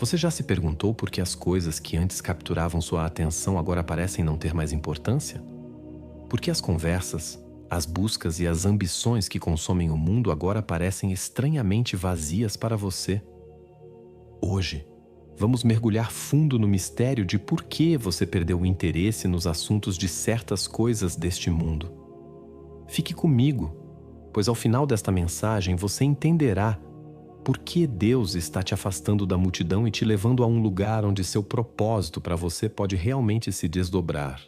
Você já se perguntou por que as coisas que antes capturavam sua atenção agora parecem não ter mais importância? Por que as conversas, as buscas e as ambições que consomem o mundo agora parecem estranhamente vazias para você? Hoje, vamos mergulhar fundo no mistério de por que você perdeu o interesse nos assuntos de certas coisas deste mundo. Fique comigo, pois ao final desta mensagem você entenderá por que Deus está te afastando da multidão e te levando a um lugar onde seu propósito para você pode realmente se desdobrar.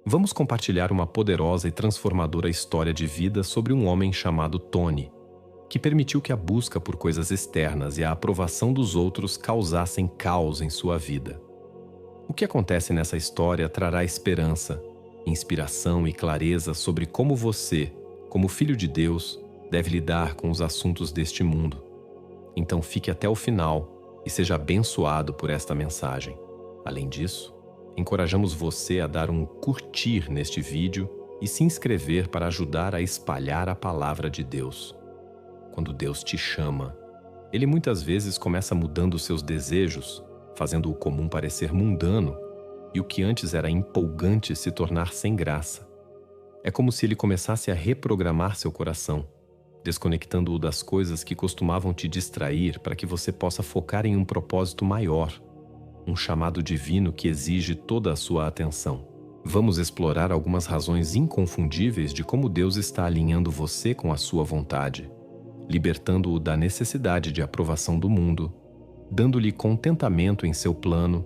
Vamos compartilhar uma poderosa e transformadora história de vida sobre um homem chamado Tony, que permitiu que a busca por coisas externas e a aprovação dos outros causassem caos em sua vida. O que acontece nessa história trará esperança, inspiração e clareza sobre como você, como filho de Deus, deve lidar com os assuntos deste mundo. Então fique até o final e seja abençoado por esta mensagem. Além disso, encorajamos você a dar um curtir neste vídeo e se inscrever para ajudar a espalhar a palavra de Deus. Quando Deus te chama, Ele muitas vezes começa mudando seus desejos, fazendo o comum parecer mundano e o que antes era empolgante se tornar sem graça. É como se Ele começasse a reprogramar seu coração, desconectando-o das coisas que costumavam te distrair para que você possa focar em um propósito maior, um chamado divino que exige toda a sua atenção. Vamos explorar algumas razões inconfundíveis de como Deus está alinhando você com a sua vontade, libertando-o da necessidade de aprovação do mundo, dando-lhe contentamento em seu plano,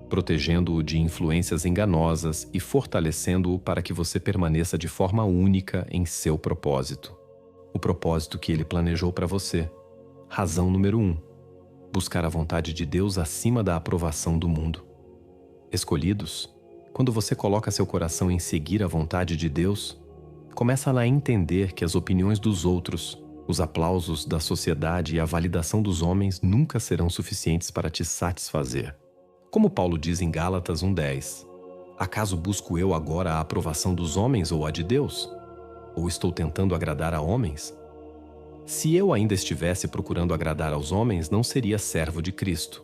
protegendo-o de influências enganosas e fortalecendo-o para que você permaneça de forma única em seu propósito. O propósito que Ele planejou para você. Razão número 1. Buscar a vontade de Deus acima da aprovação do mundo. Escolhidos, quando você coloca seu coração em seguir a vontade de Deus, começa a entender que as opiniões dos outros, os aplausos da sociedade e a validação dos homens nunca serão suficientes para te satisfazer. Como Paulo diz em Gálatas 1:10, acaso busco eu agora a aprovação dos homens ou a de Deus? Ou estou tentando agradar a homens? Se eu ainda estivesse procurando agradar aos homens, não seria servo de Cristo.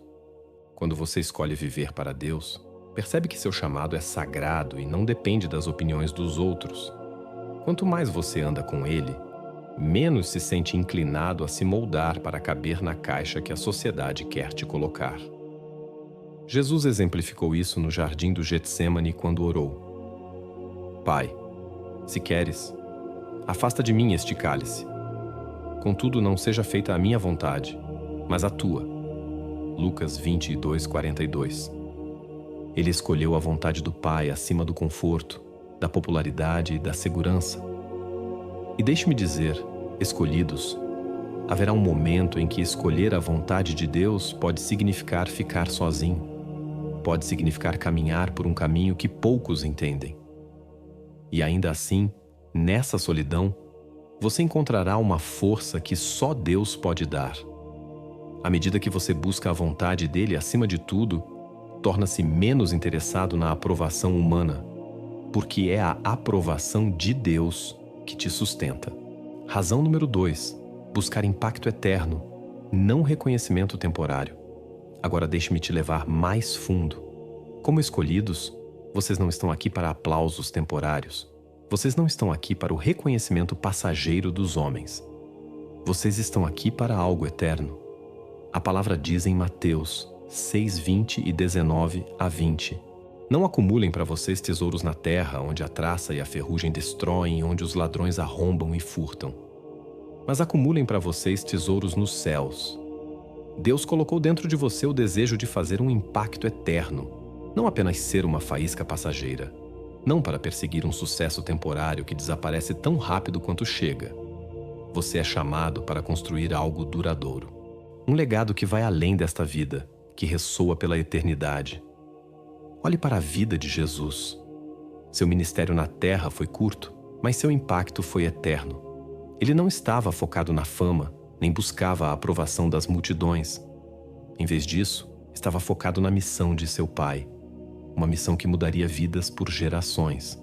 Quando você escolhe viver para Deus, percebe que seu chamado é sagrado e não depende das opiniões dos outros. Quanto mais você anda com Ele, menos se sente inclinado a se moldar para caber na caixa que a sociedade quer te colocar. Jesus exemplificou isso no jardim do Getsêmani quando orou: Pai, se queres, afasta de mim este cálice. Contudo, não seja feita a minha vontade, mas a tua. Lucas 22:42. Ele escolheu a vontade do Pai acima do conforto, da popularidade e da segurança. E deixe-me dizer, escolhidos, haverá um momento em que escolher a vontade de Deus pode significar ficar sozinho. Pode significar caminhar por um caminho que poucos entendem. E ainda assim, nessa solidão, você encontrará uma força que só Deus pode dar. À medida que você busca a vontade dele acima de tudo, torna-se menos interessado na aprovação humana, porque é a aprovação de Deus que te sustenta. Razão número 2. Buscar impacto eterno, não reconhecimento temporário. Agora deixe-me te levar mais fundo. Como escolhidos, vocês não estão aqui para aplausos temporários. Vocês não estão aqui para o reconhecimento passageiro dos homens. Vocês estão aqui para algo eterno. A palavra diz em Mateus 6:20 e 19-20. Não acumulem para vocês tesouros na terra, onde a traça e a ferrugem destroem, onde os ladrões arrombam e furtam. Mas acumulem para vocês tesouros nos céus. Deus colocou dentro de você o desejo de fazer um impacto eterno, não apenas ser uma faísca passageira. Não para perseguir um sucesso temporário que desaparece tão rápido quanto chega. Você é chamado para construir algo duradouro. Um legado que vai além desta vida, que ressoa pela eternidade. Olhe para a vida de Jesus. Seu ministério na terra foi curto, mas seu impacto foi eterno. Ele não estava focado na fama, nem buscava a aprovação das multidões. Em vez disso, estava focado na missão de seu Pai. Uma missão que mudaria vidas por gerações.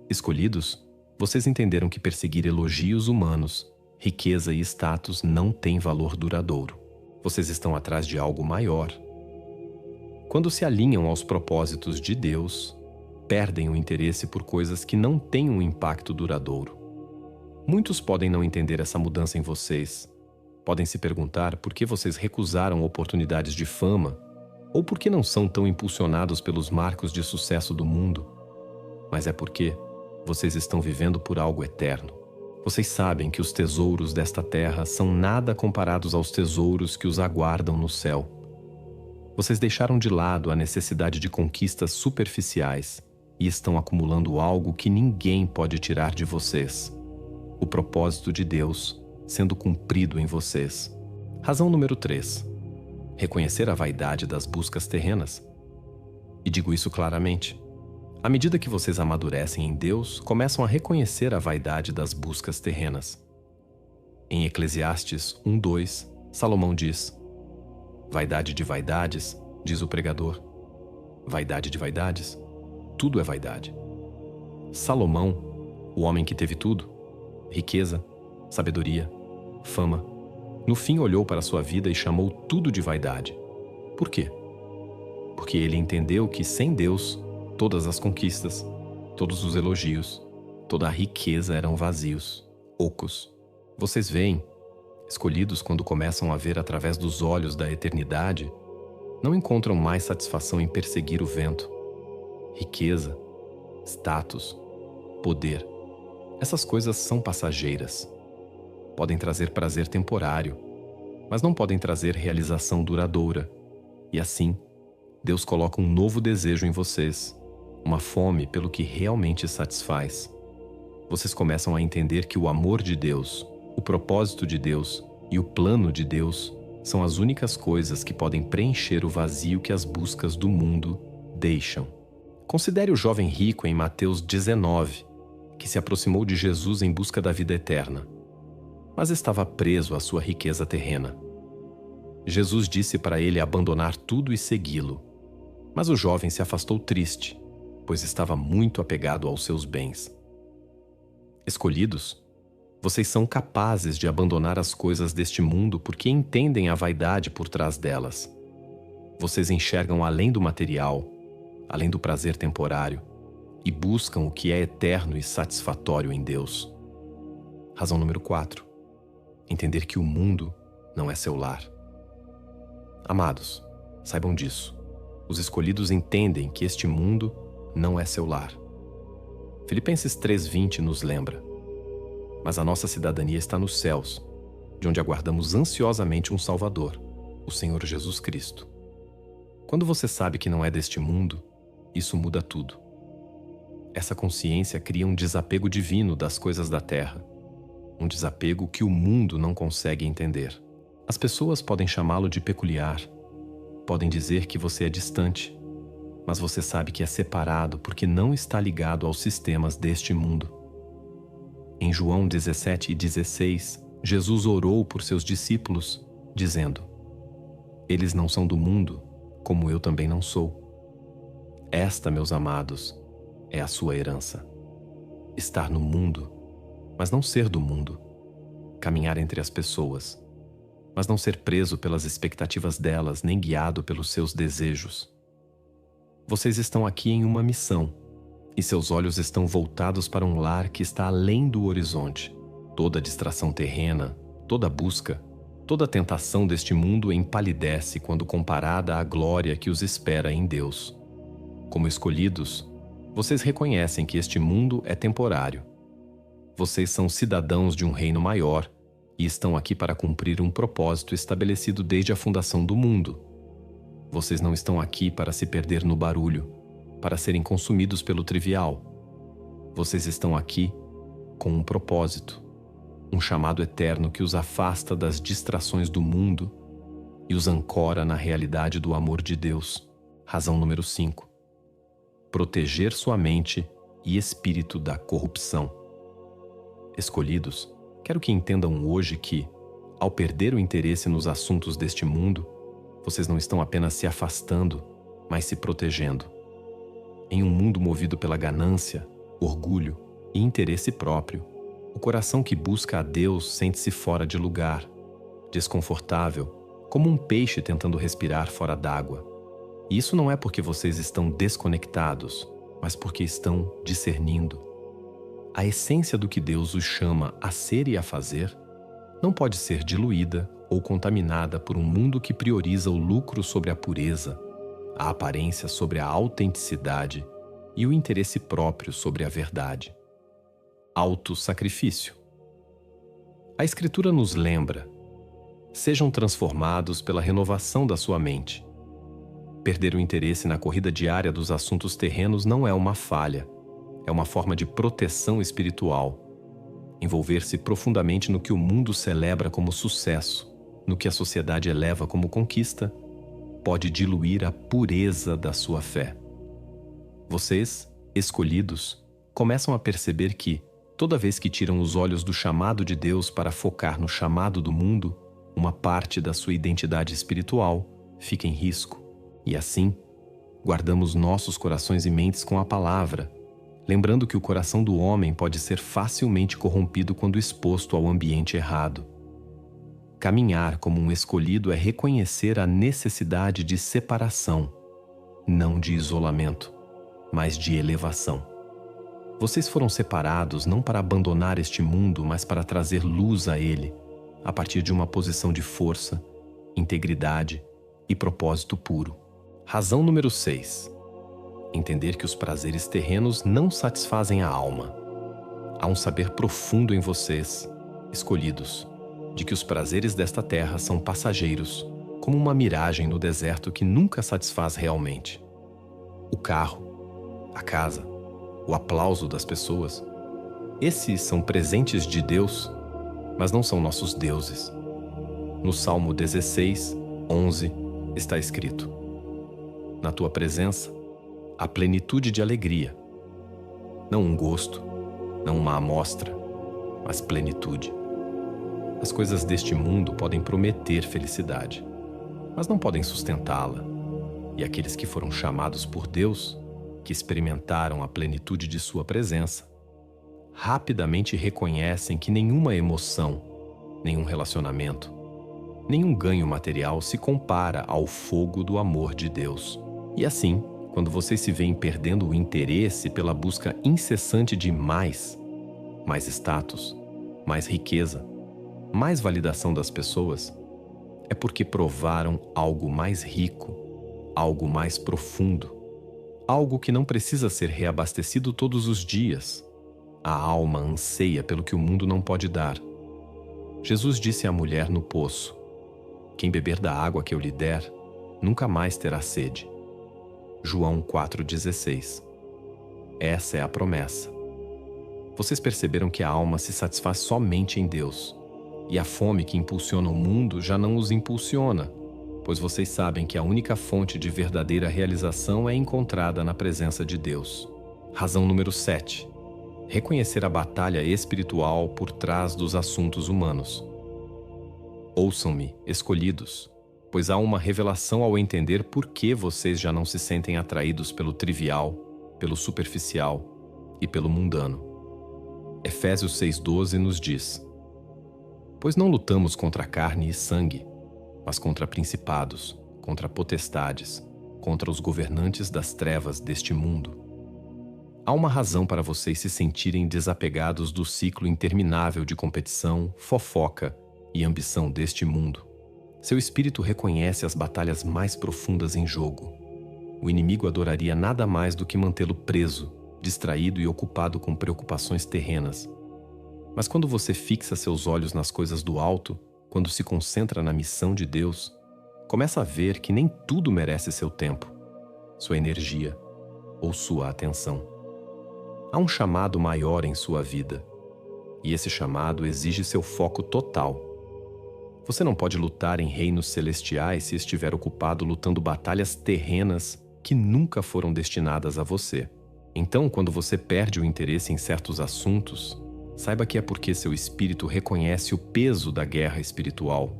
Escolhidos, vocês entenderam que perseguir elogios humanos, riqueza e status não tem valor duradouro. Vocês estão atrás de algo maior. Quando se alinham aos propósitos de Deus, perdem o interesse por coisas que não têm um impacto duradouro. Muitos podem não entender essa mudança em vocês. Podem se perguntar por que vocês recusaram oportunidades de fama ou por que não são tão impulsionados pelos marcos de sucesso do mundo. Mas é porque vocês estão vivendo por algo eterno. Vocês sabem que os tesouros desta terra são nada comparados aos tesouros que os aguardam no céu. Vocês deixaram de lado a necessidade de conquistas superficiais e estão acumulando algo que ninguém pode tirar de vocês: o propósito de Deus sendo cumprido em vocês. Razão número 3. Reconhecer a vaidade das buscas terrenas. E digo isso claramente. À medida que vocês amadurecem em Deus, começam a reconhecer a vaidade das buscas terrenas. Em Eclesiastes 1:2, Salomão diz: vaidade de vaidades, diz o pregador. Vaidade de vaidades, tudo é vaidade. Salomão, o homem que teve tudo, riqueza, sabedoria, fama, no fim olhou para sua vida e chamou tudo de vaidade. Por quê? Porque ele entendeu que sem Deus, todas as conquistas, todos os elogios, toda a riqueza eram vazios, ocos. Vocês veem, escolhidos quando começam a ver através dos olhos da eternidade, não encontram mais satisfação em perseguir o vento. Riqueza, status, poder, essas coisas são passageiras. Podem trazer prazer temporário, mas não podem trazer realização duradoura. E assim, Deus coloca um novo desejo em vocês, uma fome pelo que realmente satisfaz. Vocês começam a entender que o amor de Deus, o propósito de Deus e o plano de Deus são as únicas coisas que podem preencher o vazio que as buscas do mundo deixam. Considere o jovem rico em Mateus 19, que se aproximou de Jesus em busca da vida eterna, mas estava preso à sua riqueza terrena. Jesus disse para ele abandonar tudo e segui-lo, mas o jovem se afastou triste, pois estava muito apegado aos seus bens. Escolhidos, vocês são capazes de abandonar as coisas deste mundo porque entendem a vaidade por trás delas. Vocês enxergam além do material, além do prazer temporário, e buscam o que é eterno e satisfatório em Deus. Razão número 4. Entender que o mundo não é seu lar. Amados, saibam disso. Os escolhidos entendem que este mundo não é seu lar. Filipenses 3:20 nos lembra: mas a nossa cidadania está nos céus, de onde aguardamos ansiosamente um Salvador, o Senhor Jesus Cristo. Quando você sabe que não é deste mundo, isso muda tudo. Essa consciência cria um desapego divino das coisas da terra, um desapego que o mundo não consegue entender. As pessoas podem chamá-lo de peculiar, podem dizer que você é distante, mas você sabe que é separado porque não está ligado aos sistemas deste mundo. Em João 17:16, Jesus orou por seus discípulos, dizendo: eles não são do mundo, como eu também não sou. Esta, meus amados, é a sua herança. Estar no mundo, mas não ser do mundo. Caminhar entre as pessoas, mas não ser preso pelas expectativas delas, nem guiado pelos seus desejos. Vocês estão aqui em uma missão, e seus olhos estão voltados para um lar que está além do horizonte. Toda distração terrena, toda busca, toda tentação deste mundo empalidece quando comparada à glória que os espera em Deus. Como escolhidos, vocês reconhecem que este mundo é temporário. Vocês são cidadãos de um reino maior e estão aqui para cumprir um propósito estabelecido desde a fundação do mundo. Vocês não estão aqui para se perder no barulho, para serem consumidos pelo trivial. Vocês estão aqui com um propósito, um chamado eterno que os afasta das distrações do mundo e os ancora na realidade do amor de Deus. Razão número 5. Proteger sua mente e espírito da corrupção. Escolhidos, quero que entendam hoje que, ao perder o interesse nos assuntos deste mundo, vocês não estão apenas se afastando, mas se protegendo. Em um mundo movido pela ganância, orgulho e interesse próprio, o coração que busca a Deus sente-se fora de lugar, desconfortável como um peixe tentando respirar fora d'água. E isso não é porque vocês estão desconectados, mas porque estão discernindo. A essência do que Deus os chama a ser e a fazer não pode ser diluída ou contaminada por um mundo que prioriza o lucro sobre a pureza, a aparência sobre a autenticidade e o interesse próprio sobre a verdade. Autossacrifício. A Escritura nos lembra: sejam transformados pela renovação da sua mente. Perder o interesse na corrida diária dos assuntos terrenos não é uma falha, é uma forma de proteção espiritual. Envolver-se profundamente no que o mundo celebra como sucesso, no que a sociedade eleva como conquista, pode diluir a pureza da sua fé. Vocês, escolhidos, começam a perceber que, toda vez que tiram os olhos do chamado de Deus para focar no chamado do mundo, uma parte da sua identidade espiritual fica em risco. E assim, guardamos nossos corações e mentes com a palavra, lembrando que o coração do homem pode ser facilmente corrompido quando exposto ao ambiente errado. Caminhar como um escolhido é reconhecer a necessidade de separação, não de isolamento, mas de elevação. Vocês foram separados não para abandonar este mundo, mas para trazer luz a ele, a partir de uma posição de força, integridade e propósito puro. Razão número 6. Entender que os prazeres terrenos não satisfazem a alma. Há um saber profundo em vocês, escolhidos, de que os prazeres desta terra são passageiros, como uma miragem no deserto que nunca satisfaz realmente. O carro, a casa, o aplauso das pessoas, esses são presentes de Deus, mas não são nossos deuses. No Salmo 16, 11, está escrito: na tua presença, a plenitude de alegria. Não um gosto, não uma amostra, mas plenitude. As coisas deste mundo podem prometer felicidade, mas não podem sustentá-la. E aqueles que foram chamados por Deus, que experimentaram a plenitude de sua presença, rapidamente reconhecem que nenhuma emoção, nenhum relacionamento, nenhum ganho material se compara ao fogo do amor de Deus. E assim, quando vocês se veem perdendo o interesse pela busca incessante de mais status, mais riqueza, mais validação das pessoas, é porque provaram algo mais rico, algo mais profundo, algo que não precisa ser reabastecido todos os dias. A alma anseia pelo que o mundo não pode dar. Jesus disse à mulher no poço: quem beber da água que eu lhe der, nunca mais terá sede. João 4,16. Essa é a promessa. Vocês perceberam que a alma se satisfaz somente em Deus, e a fome que impulsiona o mundo já não os impulsiona, pois vocês sabem que a única fonte de verdadeira realização é encontrada na presença de Deus. Razão número 7. Reconhecer a batalha espiritual por trás dos assuntos humanos. Ouçam-me, escolhidos, pois há uma revelação ao entender por que vocês já não se sentem atraídos pelo trivial, pelo superficial e pelo mundano. Efésios 6,12 nos diz: pois não lutamos contra carne e sangue, mas contra principados, contra potestades, contra os governantes das trevas deste mundo. Há uma razão para vocês se sentirem desapegados do ciclo interminável de competição, fofoca e ambição deste mundo. Seu espírito reconhece as batalhas mais profundas em jogo. O inimigo adoraria nada mais do que mantê-lo preso, distraído e ocupado com preocupações terrenas. Mas quando você fixa seus olhos nas coisas do alto, quando se concentra na missão de Deus, começa a ver que nem tudo merece seu tempo, sua energia ou sua atenção. Há um chamado maior em sua vida, e esse chamado exige seu foco total. Você não pode lutar em reinos celestiais se estiver ocupado lutando batalhas terrenas que nunca foram destinadas a você. Então, quando você perde o interesse em certos assuntos, saiba que é porque seu espírito reconhece o peso da guerra espiritual.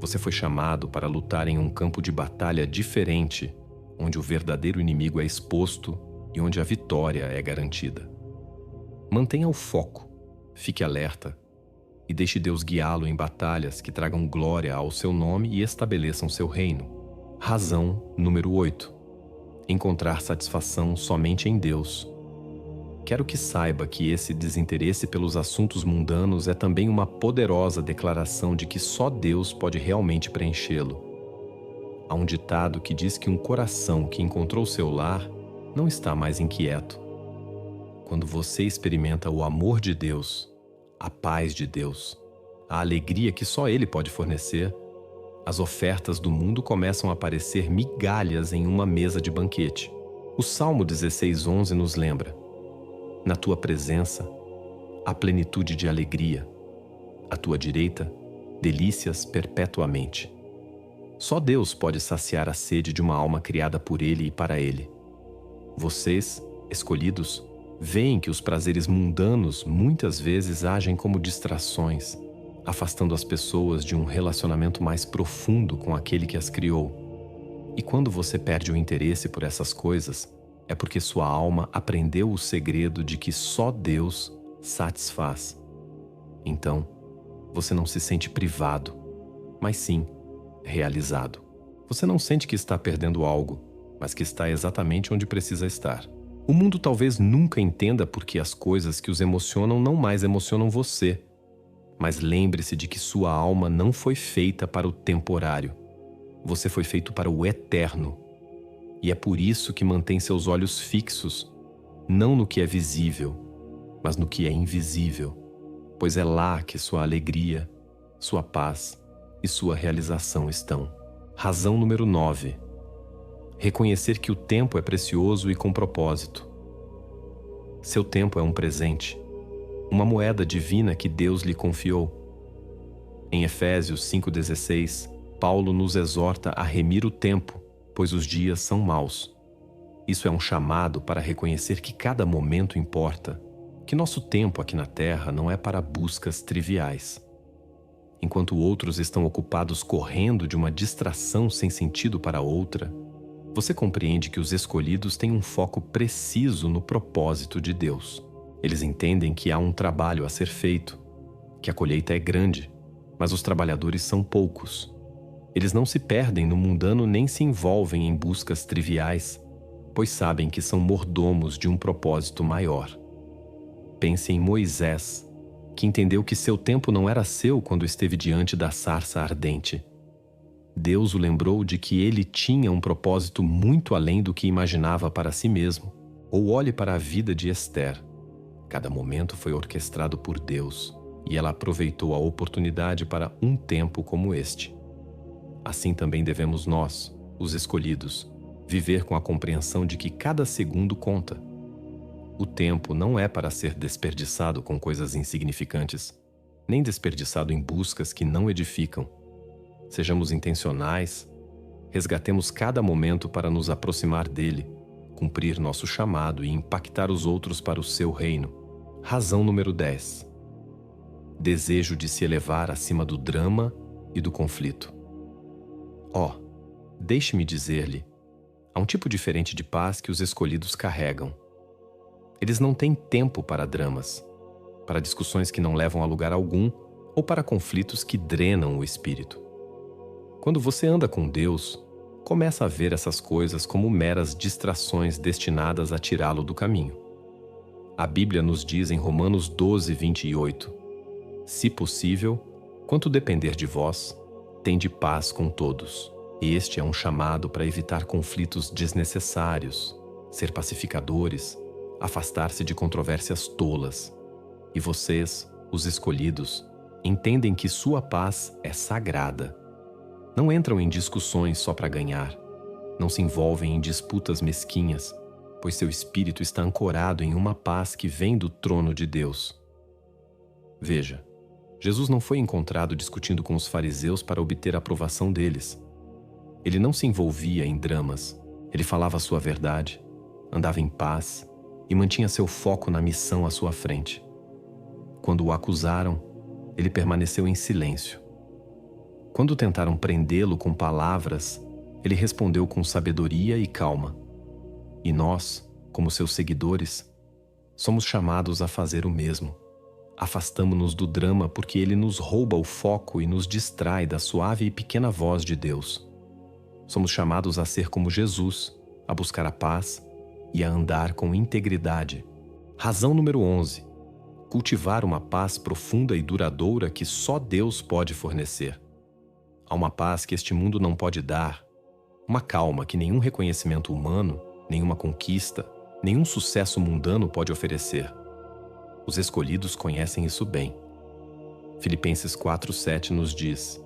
Você foi chamado para lutar em um campo de batalha diferente, onde o verdadeiro inimigo é exposto e onde a vitória é garantida. Mantenha o foco, fique alerta e deixe Deus guiá-lo em batalhas que tragam glória ao seu nome e estabeleçam seu reino. Razão número 8. Encontrar satisfação somente em Deus. Quero que saiba que esse desinteresse pelos assuntos mundanos é também uma poderosa declaração de que só Deus pode realmente preenchê-lo. Há um ditado que diz que um coração que encontrou seu lar não está mais inquieto. Quando você experimenta o amor de Deus, a paz de Deus, a alegria que só Ele pode fornecer, as ofertas do mundo começam a parecer migalhas em uma mesa de banquete. O Salmo 16:11 nos lembra: na tua presença, há plenitude de alegria. À tua direita, delícias perpetuamente. Só Deus pode saciar a sede de uma alma criada por Ele e para Ele. Vocês, escolhidos, veem que os prazeres mundanos muitas vezes agem como distrações, afastando as pessoas de um relacionamento mais profundo com aquele que as criou. E quando você perde o interesse por essas coisas, é porque sua alma aprendeu o segredo de que só Deus satisfaz. Então, você não se sente privado, mas sim realizado. Você não sente que está perdendo algo, mas que está exatamente onde precisa estar. O mundo talvez nunca entenda por que as coisas que os emocionam não mais emocionam você. Mas lembre-se de que sua alma não foi feita para o temporário. Você foi feito para o eterno. E é por isso que mantém seus olhos fixos, não no que é visível, mas no que é invisível, pois é lá que sua alegria, sua paz e sua realização estão. Razão número 9. Reconhecer que o tempo é precioso e com propósito. Seu tempo é um presente, uma moeda divina que Deus lhe confiou. Em Efésios 5,16, Paulo nos exorta a remir o tempo, pois os dias são maus. Isso é um chamado para reconhecer que cada momento importa, que nosso tempo aqui na Terra não é para buscas triviais. Enquanto outros estão ocupados correndo de uma distração sem sentido para outra, você compreende que os escolhidos têm um foco preciso no propósito de Deus. Eles entendem que há um trabalho a ser feito, que a colheita é grande, mas os trabalhadores são poucos. Eles não se perdem no mundano nem se envolvem em buscas triviais, pois sabem que são mordomos de um propósito maior. Pense em Moisés, que entendeu que seu tempo não era seu quando esteve diante da sarça ardente. Deus o lembrou de que ele tinha um propósito muito além do que imaginava para si mesmo. Ou olhe para a vida de Esther. Cada momento foi orquestrado por Deus, e ela aproveitou a oportunidade para um tempo como este. Assim também devemos nós, os escolhidos, viver com a compreensão de que cada segundo conta. O tempo não é para ser desperdiçado com coisas insignificantes, nem desperdiçado em buscas que não edificam. Sejamos intencionais, resgatemos cada momento para nos aproximar dele, cumprir nosso chamado e impactar os outros para o seu reino. Razão número 10. Desejo de se elevar acima do drama e do conflito. Deixe-me dizer-lhe, há um tipo diferente de paz que os escolhidos carregam. Eles não têm tempo para dramas, para discussões que não levam a lugar algum ou para conflitos que drenam o espírito. Quando você anda com Deus, começa a ver essas coisas como meras distrações destinadas a tirá-lo do caminho. A Bíblia nos diz em Romanos 12:28, se possível, quanto depender de vós, tende paz com todos. Este é um chamado para evitar conflitos desnecessários, ser pacificadores, afastar-se de controvérsias tolas. E vocês, os escolhidos, entendem que sua paz é sagrada. Não entram em discussões só para ganhar. Não se envolvem em disputas mesquinhas, pois seu espírito está ancorado em uma paz que vem do trono de Deus. Veja, Jesus não foi encontrado discutindo com os fariseus para obter a aprovação deles. Ele não se envolvia em dramas. Ele falava a sua verdade, andava em paz e mantinha seu foco na missão à sua frente. Quando o acusaram, ele permaneceu em silêncio. Quando tentaram prendê-lo com palavras, ele respondeu com sabedoria e calma. E nós, como seus seguidores, somos chamados a fazer o mesmo. Afastamo-nos do drama porque ele nos rouba o foco e nos distrai da suave e pequena voz de Deus. Somos chamados a ser como Jesus, a buscar a paz e a andar com integridade. Razão número 11. Cultivar uma paz profunda e duradoura que só Deus pode fornecer. Há uma paz que este mundo não pode dar, uma calma que nenhum reconhecimento humano, nenhuma conquista, nenhum sucesso mundano pode oferecer. Os escolhidos conhecem isso bem. Filipenses 4:7 nos diz: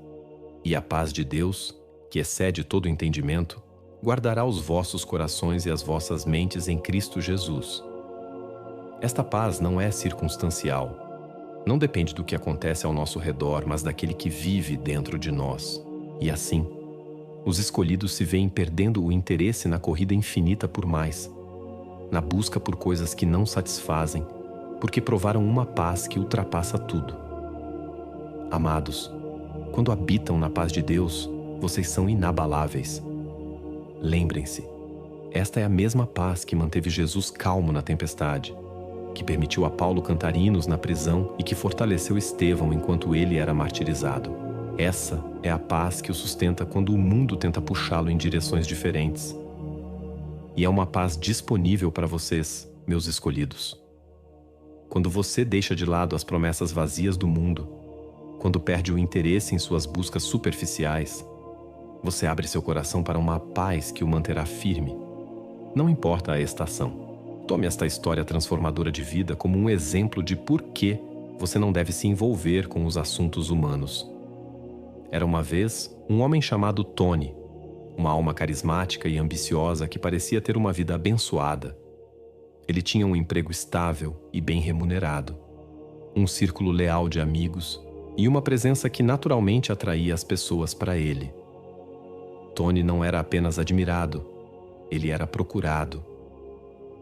"E a paz de Deus, que excede todo entendimento, guardará os vossos corações e as vossas mentes em Cristo Jesus." Esta paz não é circunstancial. Não depende do que acontece ao nosso redor, mas daquele que vive dentro de nós. E assim, os escolhidos se veem perdendo o interesse na corrida infinita por mais, na busca por coisas que não satisfazem, porque provaram uma paz que ultrapassa tudo. Amados, quando habitam na paz de Deus, vocês são inabaláveis. Lembrem-se, esta é a mesma paz que manteve Jesus calmo na tempestade, que permitiu a Paulo cantar hinos na prisão e que fortaleceu Estevão enquanto ele era martirizado. Essa é a paz que o sustenta quando o mundo tenta puxá-lo em direções diferentes. E é uma paz disponível para vocês, meus escolhidos. Quando você deixa de lado as promessas vazias do mundo, quando perde o interesse em suas buscas superficiais, você abre seu coração para uma paz que o manterá firme. Não importa a estação. Tome esta história transformadora de vida como um exemplo de por que você não deve se envolver com os assuntos humanos. Era uma vez um homem chamado Tony, uma alma carismática e ambiciosa que parecia ter uma vida abençoada. Ele tinha um emprego estável e bem remunerado, um círculo leal de amigos e uma presença que naturalmente atraía as pessoas para ele. Tony não era apenas admirado, ele era procurado.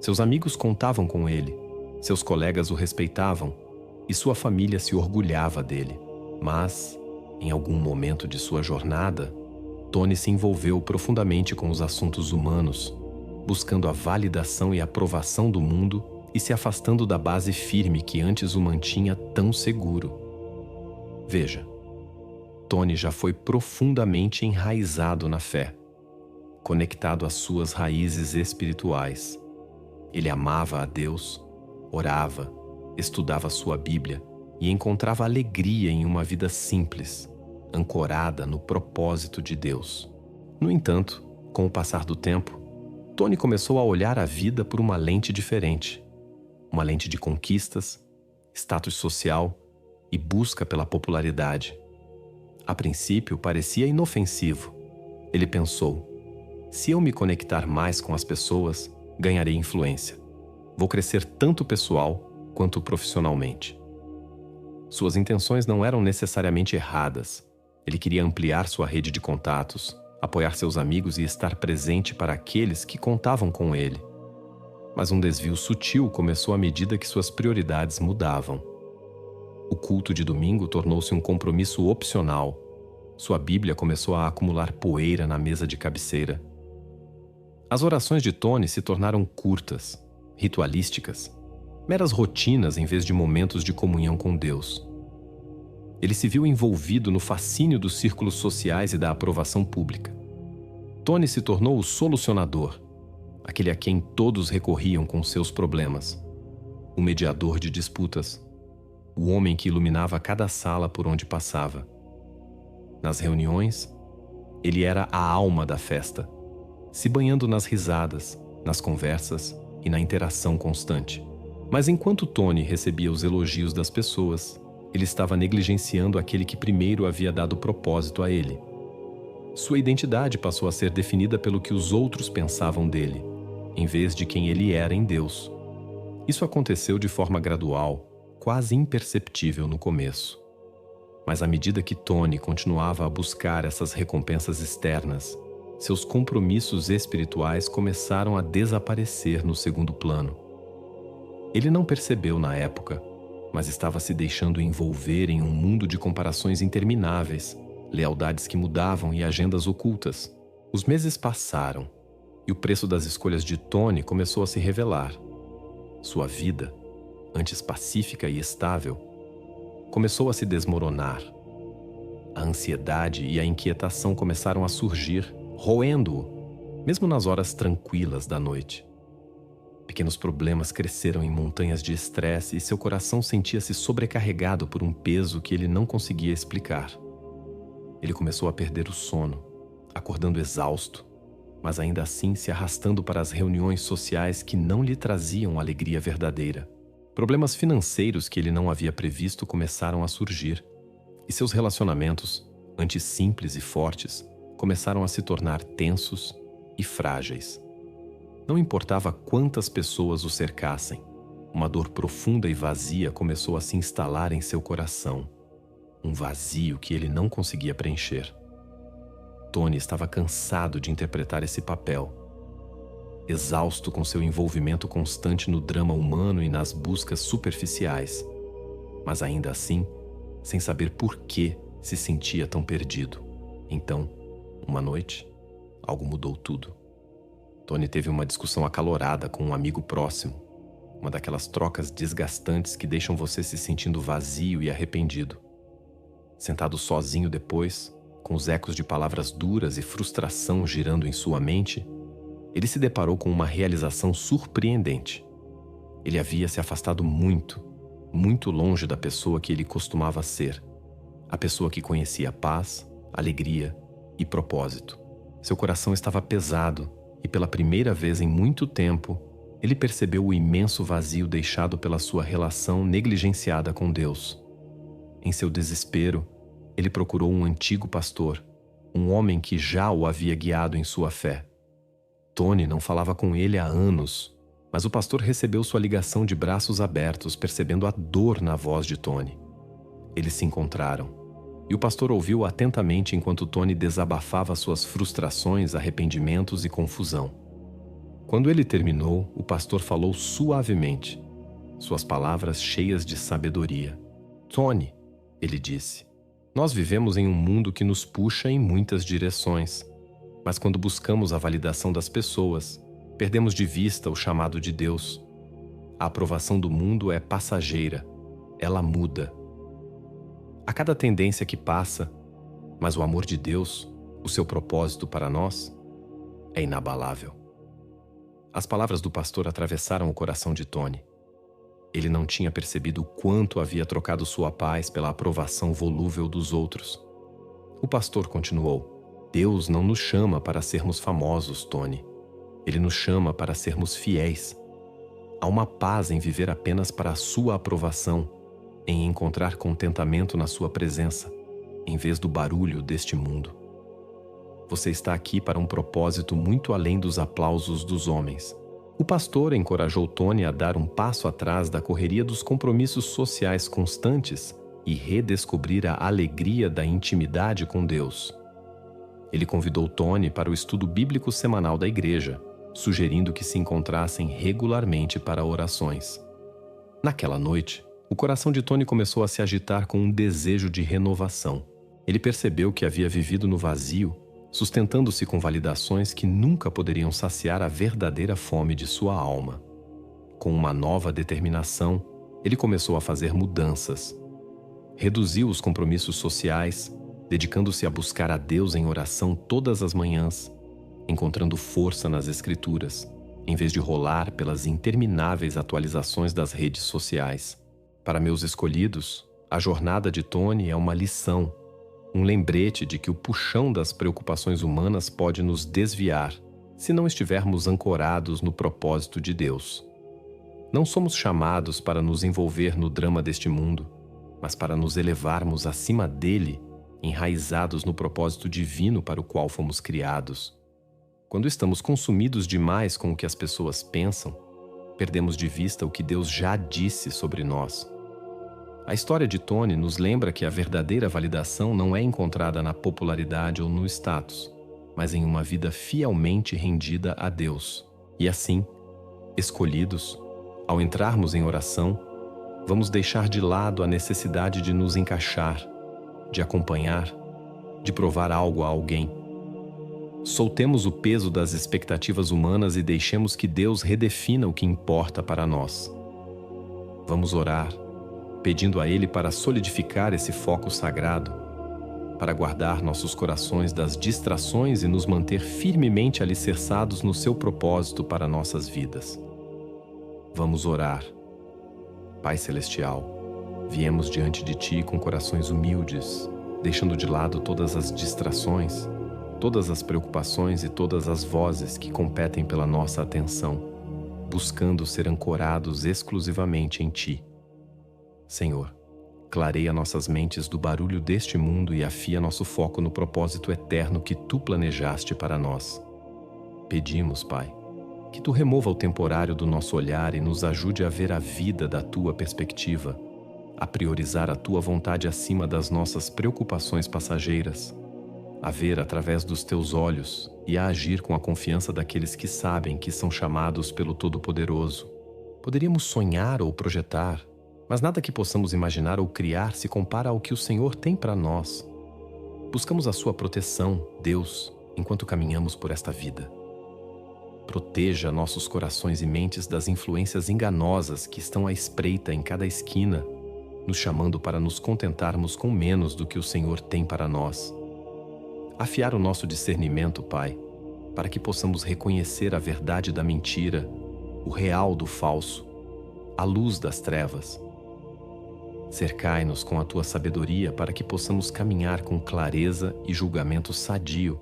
Seus amigos contavam com ele, seus colegas o respeitavam e sua família se orgulhava dele. Mas, em algum momento de sua jornada, Tony se envolveu profundamente com os assuntos humanos, buscando a validação e aprovação do mundo e se afastando da base firme que antes o mantinha tão seguro. Veja, Tony já foi profundamente enraizado na fé, conectado às suas raízes espirituais. Ele amava a Deus, orava, estudava sua Bíblia e encontrava alegria em uma vida simples, ancorada no propósito de Deus. No entanto, com o passar do tempo, Tony começou a olhar a vida por uma lente diferente, uma lente de conquistas, status social e busca pela popularidade. A princípio, parecia inofensivo. Ele pensou: se eu me conectar mais com as pessoas, ganharei influência. Vou crescer tanto pessoal quanto profissionalmente. Suas intenções não eram necessariamente erradas. Ele queria ampliar sua rede de contatos, apoiar seus amigos e estar presente para aqueles que contavam com ele. Mas um desvio sutil começou à medida que suas prioridades mudavam. O culto de domingo tornou-se um compromisso opcional. Sua Bíblia começou a acumular poeira na mesa de cabeceira. As orações de Tony se tornaram curtas, ritualísticas, meras rotinas em vez de momentos de comunhão com Deus. Ele se viu envolvido no fascínio dos círculos sociais e da aprovação pública. Tony se tornou o solucionador, aquele a quem todos recorriam com seus problemas, o mediador de disputas, o homem que iluminava cada sala por onde passava. Nas reuniões, ele era a alma da festa, se banhando nas risadas, nas conversas e na interação constante. Mas enquanto Tony recebia os elogios das pessoas, ele estava negligenciando aquele que primeiro havia dado propósito a ele. Sua identidade passou a ser definida pelo que os outros pensavam dele, em vez de quem ele era em Deus. Isso aconteceu de forma gradual, quase imperceptível no começo. Mas à medida que Tony continuava a buscar essas recompensas externas, seus compromissos espirituais começaram a desaparecer no segundo plano. Ele não percebeu na época, mas estava se deixando envolver em um mundo de comparações intermináveis, lealdades que mudavam e agendas ocultas. Os meses passaram, e o preço das escolhas de Tony começou a se revelar. Sua vida, antes pacífica e estável, começou a se desmoronar. A ansiedade e a inquietação começaram a surgir, roendo-o, mesmo nas horas tranquilas da noite. Pequenos problemas cresceram em montanhas de estresse e seu coração sentia-se sobrecarregado por um peso que ele não conseguia explicar. Ele começou a perder o sono, acordando exausto, mas ainda assim se arrastando para as reuniões sociais que não lhe traziam alegria verdadeira. Problemas financeiros que ele não havia previsto começaram a surgir, e seus relacionamentos, antes simples e fortes, começaram a se tornar tensos e frágeis. Não importava quantas pessoas o cercassem, uma dor profunda e vazia começou a se instalar em seu coração, um vazio que ele não conseguia preencher. Tony estava cansado de interpretar esse papel, exausto com seu envolvimento constante no drama humano e nas buscas superficiais, mas ainda assim, sem saber por que se sentia tão perdido. Então, uma noite, algo mudou tudo. Tony teve uma discussão acalorada com um amigo próximo, uma daquelas trocas desgastantes que deixam você se sentindo vazio e arrependido. Sentado sozinho depois, com os ecos de palavras duras e frustração girando em sua mente, ele se deparou com uma realização surpreendente. Ele havia se afastado muito, muito longe da pessoa que ele costumava ser, a pessoa que conhecia paz, alegria e propósito. Seu coração estava pesado e pela primeira vez em muito tempo, ele percebeu o imenso vazio deixado pela sua relação negligenciada com Deus. Em seu desespero, ele procurou um antigo pastor, um homem que já o havia guiado em sua fé. Tony não falava com ele há anos, mas o pastor recebeu sua ligação de braços abertos, percebendo a dor na voz de Tony. Eles se encontraram, e o pastor ouviu atentamente enquanto Tony desabafava suas frustrações, arrependimentos e confusão. Quando ele terminou, o pastor falou suavemente, suas palavras cheias de sabedoria. "Tony", ele disse, "nós vivemos em um mundo que nos puxa em muitas direções, mas quando buscamos a validação das pessoas, perdemos de vista o chamado de Deus. A aprovação do mundo é passageira, ela muda. A cada tendência que passa, mas o amor de Deus, o seu propósito para nós, é inabalável." As palavras do pastor atravessaram o coração de Tony. Ele não tinha percebido o quanto havia trocado sua paz pela aprovação volúvel dos outros. O pastor continuou: "Deus não nos chama para sermos famosos, Tony. Ele nos chama para sermos fiéis. Há uma paz em viver apenas para a sua aprovação, em encontrar contentamento na sua presença, em vez do barulho deste mundo. Você está aqui para um propósito muito além dos aplausos dos homens." O pastor encorajou Tony a dar um passo atrás da correria dos compromissos sociais constantes e redescobrir a alegria da intimidade com Deus. Ele convidou Tony para o estudo bíblico semanal da igreja, sugerindo que se encontrassem regularmente para orações. Naquela noite, o coração de Tony começou a se agitar com um desejo de renovação. Ele percebeu que havia vivido no vazio, sustentando-se com validações que nunca poderiam saciar a verdadeira fome de sua alma. Com uma nova determinação, ele começou a fazer mudanças. Reduziu os compromissos sociais, dedicando-se a buscar a Deus em oração todas as manhãs, encontrando força nas Escrituras, em vez de rolar pelas intermináveis atualizações das redes sociais. Para meus escolhidos, a jornada de Tony é uma lição, um lembrete de que o puxão das preocupações humanas pode nos desviar, se não estivermos ancorados no propósito de Deus. Não somos chamados para nos envolver no drama deste mundo, mas para nos elevarmos acima dele, enraizados no propósito divino para o qual fomos criados. Quando estamos consumidos demais com o que as pessoas pensam, perdemos de vista o que Deus já disse sobre nós. A história de Tony nos lembra que a verdadeira validação não é encontrada na popularidade ou no status, mas em uma vida fielmente rendida a Deus. E assim, escolhidos, ao entrarmos em oração, vamos deixar de lado a necessidade de nos encaixar, de acompanhar, de provar algo a alguém. Soltemos o peso das expectativas humanas e deixemos que Deus redefina o que importa para nós. Vamos orar, pedindo a Ele para solidificar esse foco sagrado, para guardar nossos corações das distrações e nos manter firmemente alicerçados no seu propósito para nossas vidas. Vamos orar. Pai Celestial, viemos diante de Ti com corações humildes, deixando de lado todas as distrações, todas as preocupações e todas as vozes que competem pela nossa atenção, buscando ser ancorados exclusivamente em Ti. Senhor, clareia nossas mentes do barulho deste mundo e afia nosso foco no propósito eterno que Tu planejaste para nós. Pedimos, Pai, que Tu remova o temporário do nosso olhar e nos ajude a ver a vida da Tua perspectiva, a priorizar a Tua vontade acima das nossas preocupações passageiras, a ver através dos Teus olhos e a agir com a confiança daqueles que sabem que são chamados pelo Todo-Poderoso. Poderíamos sonhar ou projetar, mas nada que possamos imaginar ou criar se compara ao que o Senhor tem para nós. Buscamos a Sua proteção, Deus, enquanto caminhamos por esta vida. Proteja nossos corações e mentes das influências enganosas que estão à espreita em cada esquina, nos chamando para nos contentarmos com menos do que o Senhor tem para nós. Afiar o nosso discernimento, Pai, para que possamos reconhecer a verdade da mentira, o real do falso, a luz das trevas. Cercai-nos com a Tua sabedoria para que possamos caminhar com clareza e julgamento sadio,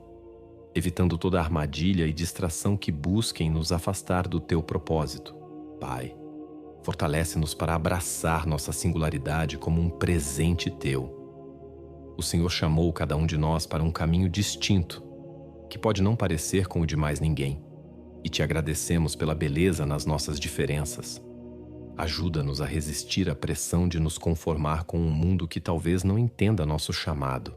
evitando toda armadilha e distração que busquem nos afastar do Teu propósito. Pai, fortalece-nos para abraçar nossa singularidade como um presente Teu. O Senhor chamou cada um de nós para um caminho distinto, que pode não parecer com o de mais ninguém, e Te agradecemos pela beleza nas nossas diferenças. Ajuda-nos a resistir à pressão de nos conformar com um mundo que talvez não entenda nosso chamado.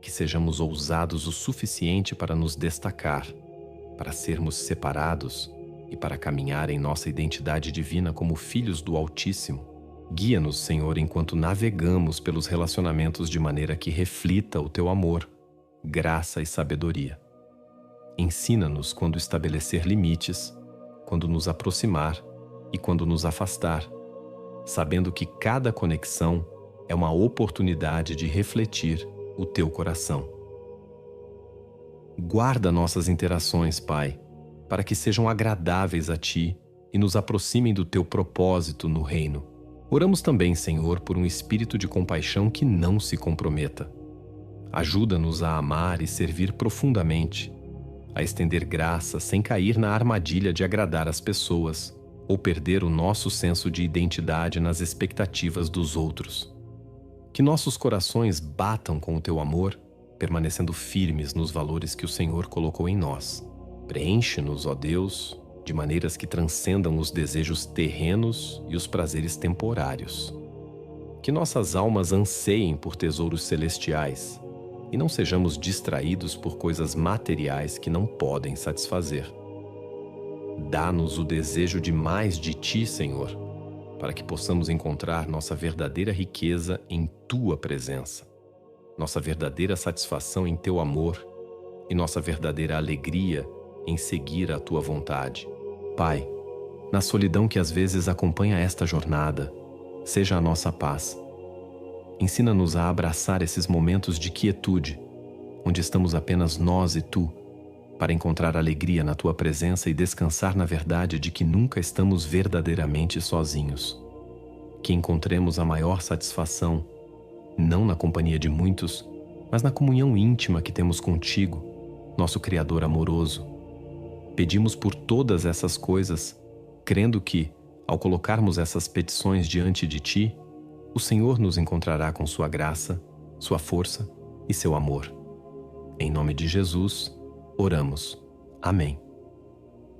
Que sejamos ousados o suficiente para nos destacar, para sermos separados e para caminhar em nossa identidade divina como filhos do Altíssimo. Guia-nos, Senhor, enquanto navegamos pelos relacionamentos de maneira que reflita o Teu amor, graça e sabedoria. Ensina-nos quando estabelecer limites, quando nos aproximar e quando nos afastar, sabendo que cada conexão é uma oportunidade de refletir o Teu coração. Guarda nossas interações, Pai, para que sejam agradáveis a Ti e nos aproximem do Teu propósito no reino. Oramos também, Senhor, por um espírito de compaixão que não se comprometa. Ajuda-nos a amar e servir profundamente, a estender graça sem cair na armadilha de agradar as pessoas ou perder o nosso senso de identidade nas expectativas dos outros. Que nossos corações batam com o Teu amor, permanecendo firmes nos valores que o Senhor colocou em nós. Preenche-nos, ó Deus, de maneiras que transcendam os desejos terrenos e os prazeres temporários. Que nossas almas anseiem por tesouros celestiais e não sejamos distraídos por coisas materiais que não podem satisfazer. Dá-nos o desejo de mais de Ti, Senhor, para que possamos encontrar nossa verdadeira riqueza em Tua presença, nossa verdadeira satisfação em Teu amor e nossa verdadeira alegria em seguir a Tua vontade. Pai, na solidão que às vezes acompanha esta jornada, seja a nossa paz. Ensina-nos a abraçar esses momentos de quietude, onde estamos apenas nós e Tu, para encontrar alegria na Tua presença e descansar na verdade de que nunca estamos verdadeiramente sozinhos. Que encontremos a maior satisfação, não na companhia de muitos, mas na comunhão íntima que temos contigo, nosso Criador amoroso. Pedimos por todas essas coisas, crendo que, ao colocarmos essas petições diante de Ti, o Senhor nos encontrará com Sua graça, Sua força e Seu amor. Em nome de Jesus, oramos. Amém.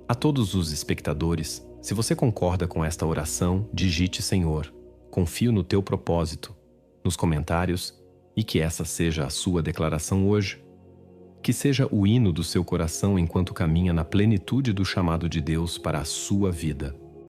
A todos os espectadores, se você concorda com esta oração, digite Senhor, confio no Teu propósito, nos comentários e que essa seja a sua declaração hoje. Que seja o hino do seu coração enquanto caminha na plenitude do chamado de Deus para a sua vida.